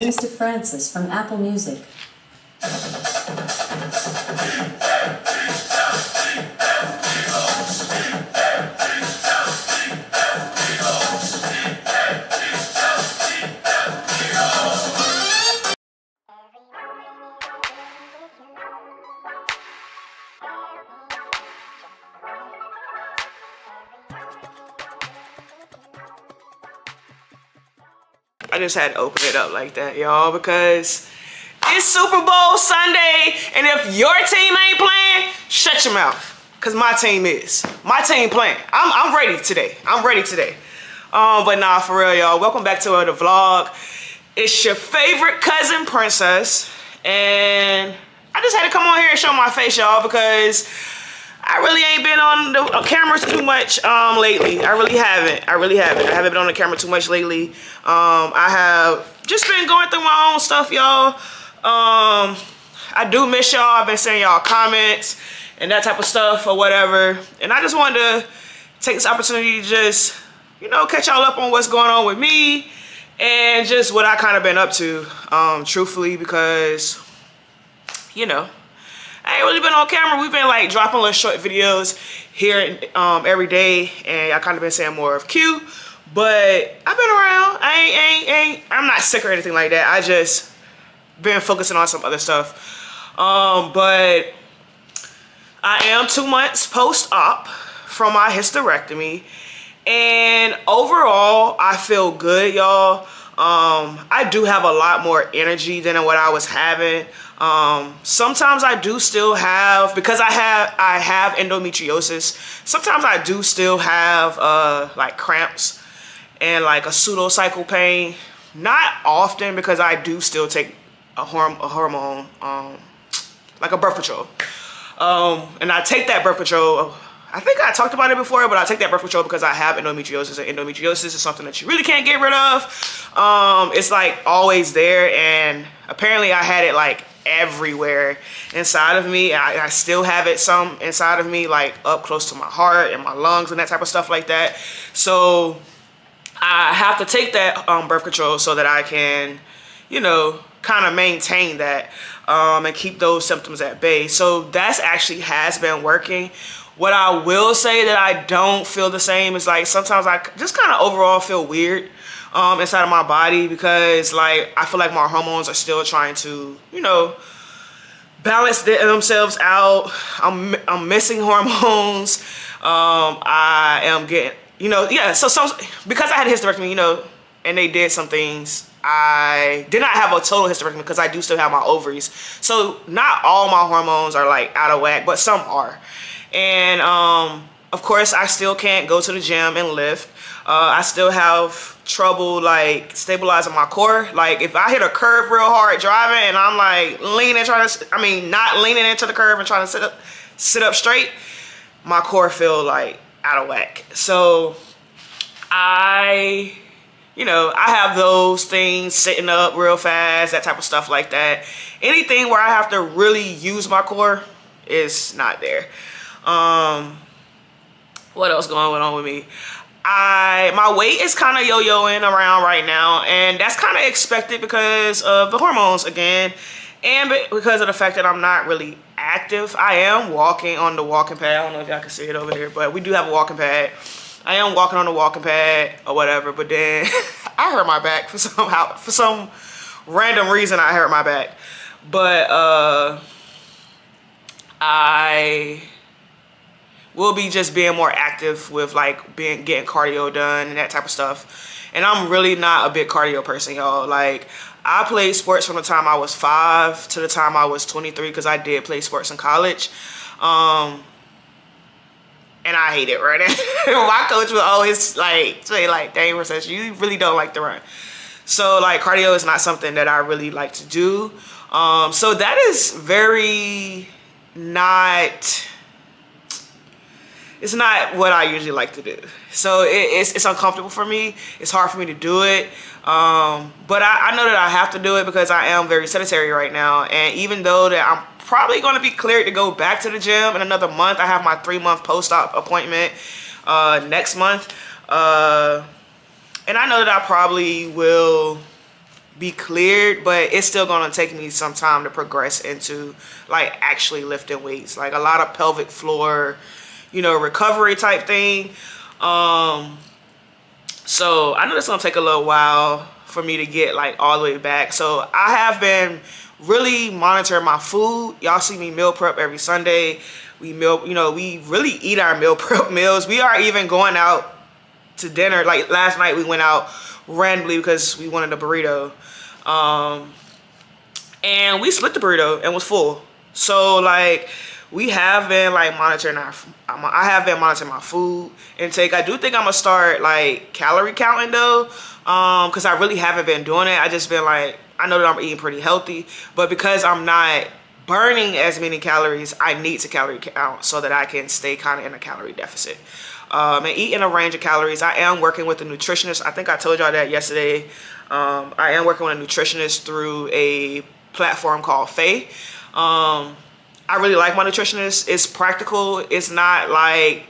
Mr. Francis from Apple Music. I just had to open it up like that, y'all, because it's Super Bowl Sunday, and if your team ain't playing, shut your mouth, because my team is. My team playing. I'm ready today. I'm ready today. But nah, for real, y'all, welcome back to the vlog. It's your favorite cousin, Princess, and I just had to come on here and show my face, y'all, because I really ain't been on the cameras too much lately. I really haven't. I haven't been on the camera too much lately. I have just been going through my own stuff, y'all. I do miss y'all. I've been sending y'all comments and that type of stuff or whatever. And I just wanted to take this opportunity to just, you know, catch y'all up on what's going on with me and just what I kind of been up to, truthfully, because, you know, I ain't really been on camera. We've been like dropping little short videos here every day, and I kind of been saying more of Q, but I've been around. I'm not sick or anything like that. I just been focusing on some other stuff. But I am 2 months post-op from my hysterectomy, and overall I feel good, y'all. I do have a lot more energy than what I was having. Sometimes I do still have, because I have endometriosis, sometimes I do still have like cramps and like a pseudo cycle pain. Not often, because I do still take a hormone, like a birth control, and I take that birth control. I think I talked about it before, but I take that birth control because I have endometriosis, and endometriosis is something that you really can't get rid of. It's like always there, and apparently I had it like everywhere inside of me. I still have it some inside of me, like up close to my heart and my lungs and that type of stuff like that. So I have to take that birth control so that I can, you know, kind of maintain that and keep those symptoms at bay. So that's actually has been working. What I will say that I don't feel the same is like sometimes I just kind of overall feel weird inside of my body, because like I feel like my hormones are still trying to, you know, balance themselves out. I'm missing hormones. I am getting, you know, yeah. So because I had a hysterectomy, you know, and they did some things. I did not have a total hysterectomy because I do still have my ovaries. So not all my hormones are like out of whack, but some are. And of course I still can't go to the gym and lift. I still have trouble like stabilizing my core. Like if I hit a curve real hard driving and I'm like leaning, not leaning into the curve and trying to sit up straight, my core feel like out of whack. So you know, I have those things, sitting up real fast, that type of stuff like that. Anything where I have to really use my core is not there. What else going on with me? My weight is kind of yo-yoing around right now, and that's kind of expected because of the hormones again, and because of the fact that I'm not really active. I am walking on the walking pad. I don't know if y'all can see it over here, but we do have a walking pad. I am walking on the walking pad or whatever, but then I hurt my back for some random reason. I hurt my back, but I will be just being more active with like getting cardio done and that type of stuff. And I'm really not a big cardio person, y'all. Like I played sports from the time I was 5 to the time I was 23, because I did play sports in college. And I hate it running. My coach would always like say like, dang, Princess, you really don't like to run. So like cardio is not something that I really like to do. So that is very it's not what I usually like to do. So it's uncomfortable for me. It's hard for me to do it. But I know that I have to do it because I am very sedentary right now. And even though that I'm probably going to be cleared to go back to the gym in another month, I have my 3-month post-op appointment next month. And I know that I probably will be cleared, but it's still gonna take me some time to progress into like actually lifting weights, like a lot of pelvic floor, you know, recovery type thing. So I know it's gonna take a little while for me to get like all the way back. So I have been really monitoring my food. Y'all see me meal prep every Sunday. We really eat our meal prep meals. We are even going out to dinner. Like last night we went out randomly because we wanted a burrito. And we split the burrito and was full. So like we have been like monitoring I have been monitoring my food intake. I do think I'm gonna start like calorie counting though, because I really haven't been doing it. I just been like, I know that I'm eating pretty healthy, but because I'm not burning as many calories, I need to calorie count so that I can stay kind of in a calorie deficit. And eat in a range of calories. I am working with a nutritionist. I think I told y'all that yesterday. I am working with a nutritionist through a platform called Faye. I really like my nutritionist. It's practical. It's not like,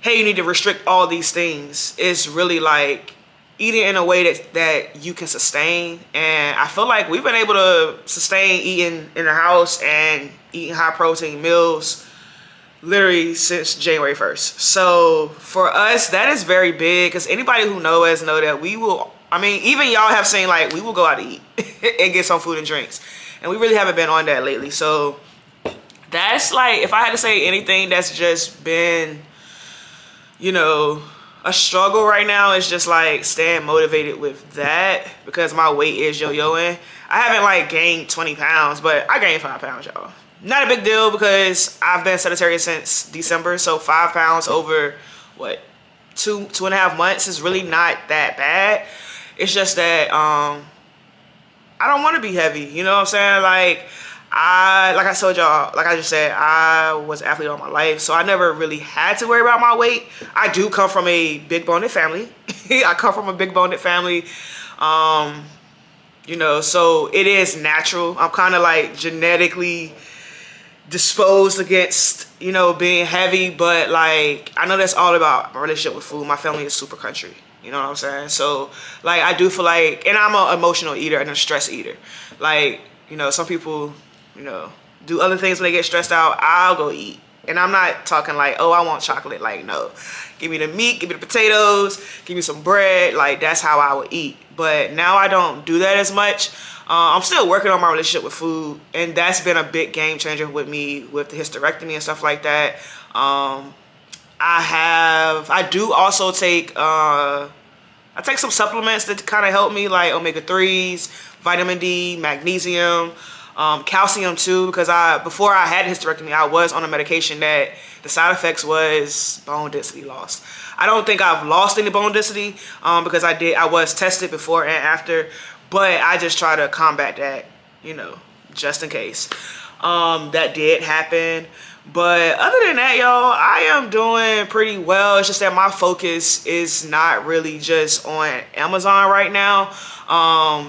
hey, you need to restrict all these things. It's really like eating in a way that you can sustain. And I feel like we've been able to sustain eating in the house and eating high protein meals literally since January 1st. So for us, that is very big, because anybody who knows us know that we will, I mean, even y'all have seen like we will go out to eat and get some food and drinks. And we really haven't been on that lately. So that's like, if I had to say anything that's just been, you know, a struggle right now, is just like staying motivated with that, because my weight is yo-yoing. I haven't like gained 20 pounds, but I gained 5 pounds, y'all. Not a big deal because I've been sedentary since December. So 5 pounds over what, two and a half months is really not that bad. It's just that I don't want to be heavy, you know what I'm saying? Like I told y'all, like I just said, I was an athlete all my life, so I never really had to worry about my weight. I do come from a big boned family. I come from a big boned family. You know, so it is natural. I'm kind of like genetically disposed against, you know, being heavy, but like I know that's all about my relationship with food. My family is super country, you know what I'm saying? So like I do feel like, and I'm an emotional eater and a stress eater. Like, you know, some people, you know, do other things when they get stressed out. I'll go eat. And I'm not talking like, oh, I want chocolate. Like, no, give me the meat, give me the potatoes, give me some bread. Like, that's how I would eat. But now I don't do that as much. I'm still working on my relationship with food, and that's been a big game changer with me with the hysterectomy and stuff like that. I do also take, I take some supplements that kind of help me, like omega-3s, vitamin D, magnesium, calcium too, because before I had hysterectomy, I was on a medication that the side effects was bone density loss. I don't think I've lost any bone density because I was tested before and after, but I just try to combat that, you know, just in case. That did happen. But other than that, y'all, I am doing pretty well. It's just that my focus is not really just on Amazon right now.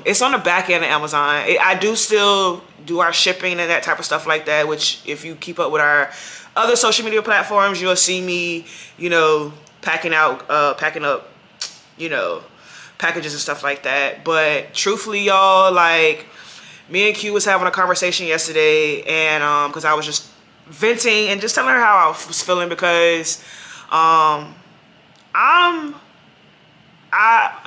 It's on the back end of Amazon. I do still do our shipping and that type of stuff like that, which if you keep up with our other social media platforms, you'll see me, you know, packing up, you know, packages and stuff like that. But truthfully, y'all, like me and Q was having a conversation yesterday, and because I was just venting and just telling her how I was feeling, because I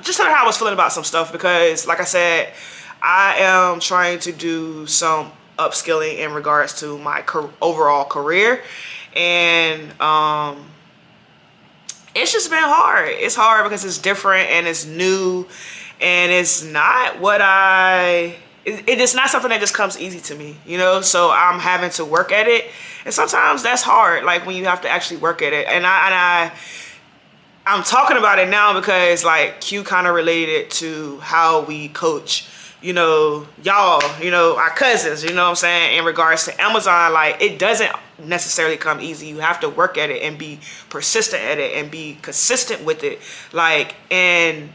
just telling her how I was feeling about some stuff, because like I said, I am trying to do some upskilling in regards to my overall career, and it's just been hard. It's hard because it's different and it's new, and it's not what it is not something that just comes easy to me, you know? So I'm having to work at it. And sometimes that's hard, like when you have to actually work at it. And I'm talking about it now because like Q kind of related it to how we coach, you know, y'all, you know, our cousins, you know what I'm saying? In regards to Amazon, like it doesn't necessarily come easy. You have to work at it and be persistent at it and be consistent with it. Like, and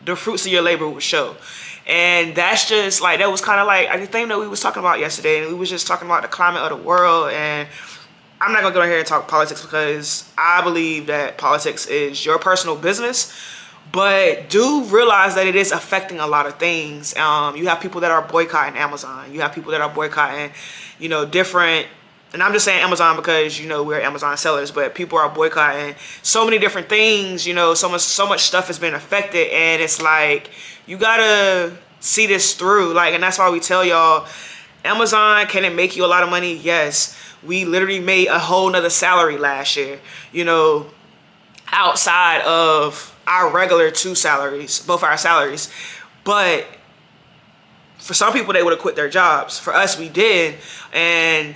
the fruits of your labor will show. And that's just like, that was kind of like the thing that we was talking about yesterday, and we was just talking about the climate of the world. And I'm not gonna go in here and talk politics because I believe that politics is your personal business, But do realize that it is affecting a lot of things. You have people that are boycotting Amazon. You have people that are boycotting, you know, different, and I'm just saying Amazon because, you know, we're Amazon sellers, but people are boycotting so many different things, you know, so much stuff has been affected, and it's like, you gotta see this through. Like, and that's why we tell y'all, Amazon, can it make you a lot of money? Yes. We literally made a whole nother salary last year, you know, outside of our regular both our salaries. But for some people, they would have quit their jobs. For us, we did. And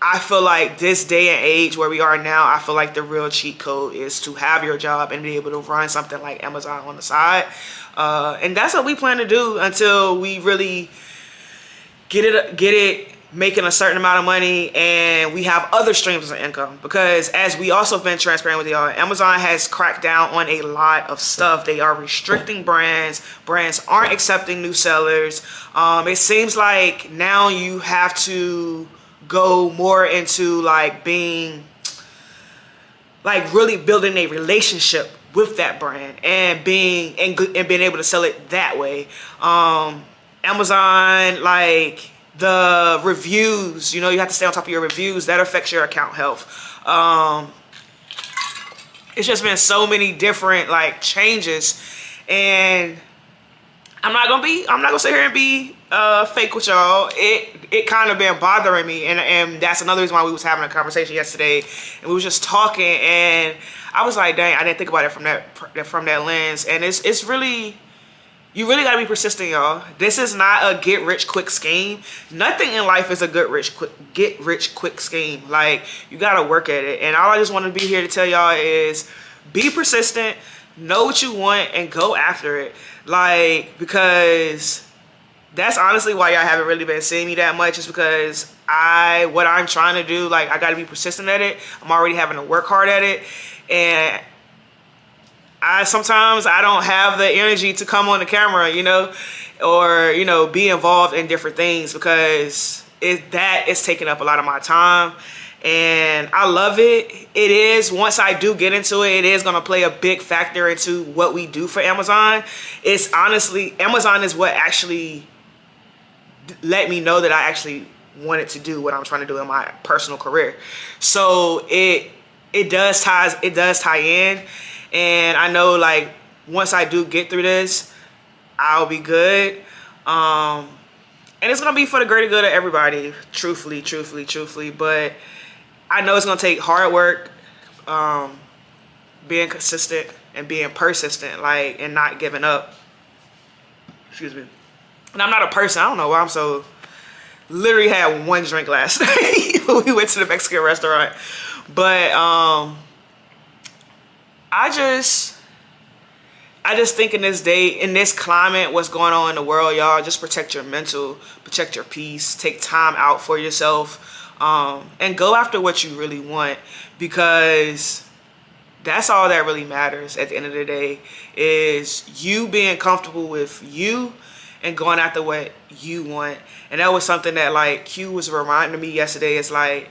I feel like this day and age where we are now, I feel like the real cheat code is to have your job and be able to run something like Amazon on the side. And that's what we plan to do until we really get it making a certain amount of money and we have other streams of income. Because as we also have been transparent with y'all, Amazon has cracked down on a lot of stuff. They are restricting brands. Brands aren't accepting new sellers. It seems like now you have to go more into like being, like really building a relationship with that brand and being able to sell it that way. Amazon, like the reviews, you know, you have to stay on top of your reviews. That affects your account health. It's just been so many different like changes, and I'm not gonna sit here and be fake with y'all. It kind of been bothering me, and that's another reason why we was having a conversation yesterday, and we was just talking, and I was like, dang, I didn't think about it from that lens. And it's really, you really gotta be persistent, y'all. This is not a get rich quick scheme. Nothing in life is a get rich quick scheme. Like, you gotta work at it. And all I just want to be here to tell y'all is be persistent, know what you want, and go after it. Like, because that's honestly why y'all haven't really been seeing me that much, is because what I'm trying to do, like, I gotta be persistent at it. I'm already having to work hard at it, and sometimes I don't have the energy to come on the camera, you know, or, you know, be involved in different things, because that is taking up a lot of my time. And I love it. It is, once I do get into it, it is going to play a big factor into what we do for Amazon. It's honestly, Amazon is what actually let me know that I actually wanted to do what I'm trying to do in my personal career. So it does tie in. And I know, like, once I do get through this, I'll be good. And it's going to be for the greater good of everybody, truthfully. But I know it's going to take hard work, being consistent and being persistent, like, and not giving up. Excuse me. And I'm not a person, I don't know why I'm so, literally had one drink last night when we went to the Mexican restaurant. But I just think in this climate, what's going on in the world, y'all, just protect your mental, protect your peace, take time out for yourself, and go after what you really want, because that's all that really matters at the end of the day, is you being comfortable with you and going after what you want. And that was something that, like, Q was reminding me yesterday. It's like,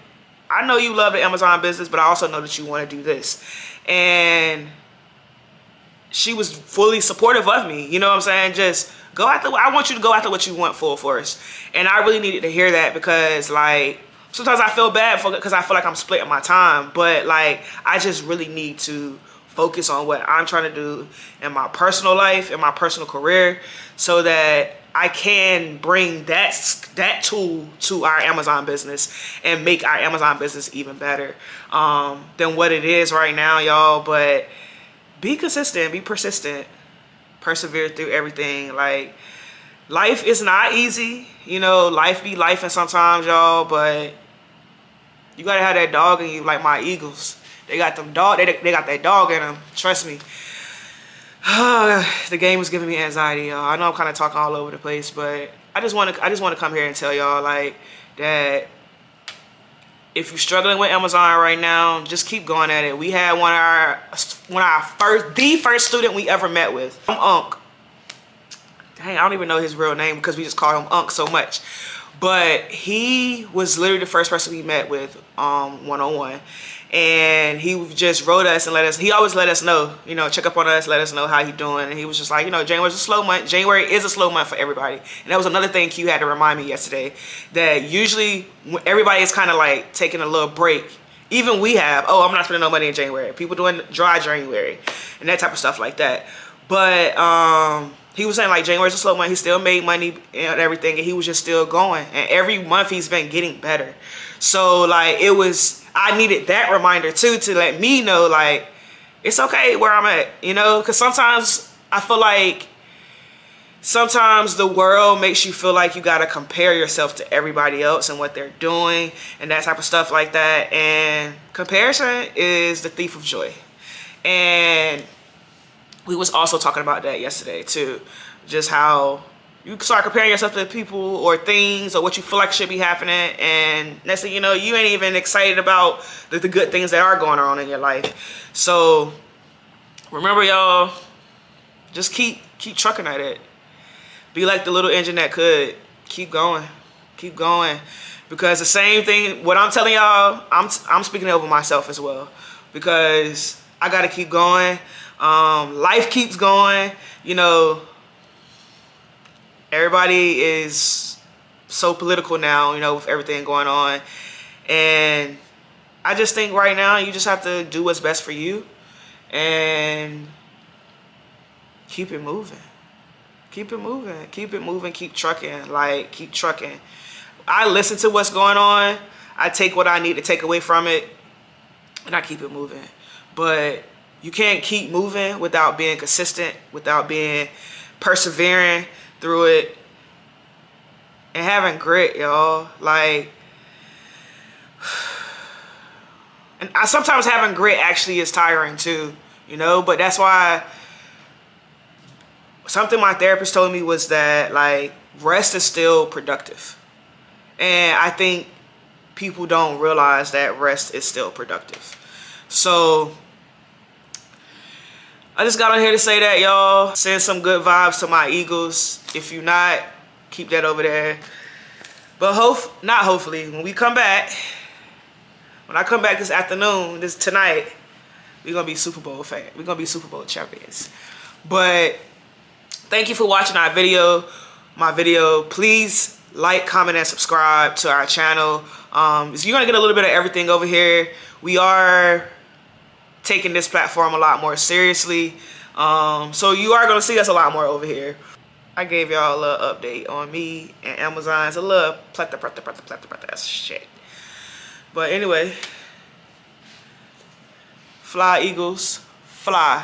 I know you love the Amazon business, but I also know that you want to do this. And she was fully supportive of me. You know what I'm saying? Just go after, I want you to go after what you want full force. And I really needed to hear that, because, like, sometimes I feel bad because I feel like I'm splitting my time. But, like, I just really need to focus on what I'm trying to do in my personal life, in my personal career, so that I can bring that tool to our Amazon business and make our Amazon business even better than what it is right now, y'all. But be consistent, be persistent, persevere through everything. Like, life is not easy, you know, life be life, and sometimes, y'all, but you gotta have that dog in you, like my Eagles. They got them dog, they got that dog in them, trust me. The game was giving me anxiety, y'all. I know I'm kind of talking all over the place, but I just want to come here and tell y'all, like, that if you're struggling with Amazon right now, just keep going at it. We had the first student we ever met with. Unc. Dang, dang, I don't even know his real name because we just call him Unc so much. But he was literally the first person we met with one-on-one. And he just wrote us and he always let us know, you know, check up on us, let us know how he doing. And he was just like, you know, January's a slow month. January is a slow month for everybody. And that was another thing Q had to remind me yesterday, that usually everybody is kind of like taking a little break. Even we have, oh, I'm not spending no money in January. People doing dry January and that type of stuff like that. But he was saying like January's a slow month. He still made money and everything, and he was just still going. And every month he's been getting better. So like I needed that reminder too, to let me know like it's okay where I'm at, you know, because sometimes I feel like sometimes the world makes you feel like you got to compare yourself to everybody else and what they're doing and that type of stuff like that. And comparison is the thief of joy. And we was also talking about that yesterday too, just how you start comparing yourself to people or things or what you feel like should be happening, and next thing you know, you ain't even excited about the good things that are going on in your life. So remember, y'all, just keep trucking at it. Be like the little engine that could. Keep going, because the same thing, what I'm telling y'all, I'm speaking over myself as well, because I gotta keep going. Life keeps going, you know. Everybody is so political now, you know, with everything going on. And I just think right now you just have to do what's best for you and keep it moving. Keep it moving. Keep it moving. Keep trucking. Like, keep trucking. I listen to what's going on. I take what I need to take away from it, and I keep it moving. But you can't keep moving without being consistent, without being persevering through it, and having grit, y'all. Like, and sometimes having grit actually is tiring too, you know. But that's why something my therapist told me was that like rest is still productive, and I think people don't realize that rest is still productive. So I just got on here to say that, y'all. Send some good vibes to my Eagles. If you're not, keep that over there. But hopefully, when we come back, when I come back this afternoon, tonight, we're gonna be Super Bowl fans. We're gonna be Super Bowl champions. But thank you for watching my video. Please like, comment, and subscribe to our channel. So you're gonna get a little bit of everything over here. We are taking this platform a lot more seriously, so you are gonna see us a lot more over here. I gave y'all a little update on me and Amazon's a little plethora shit. But anyway, fly Eagles, fly.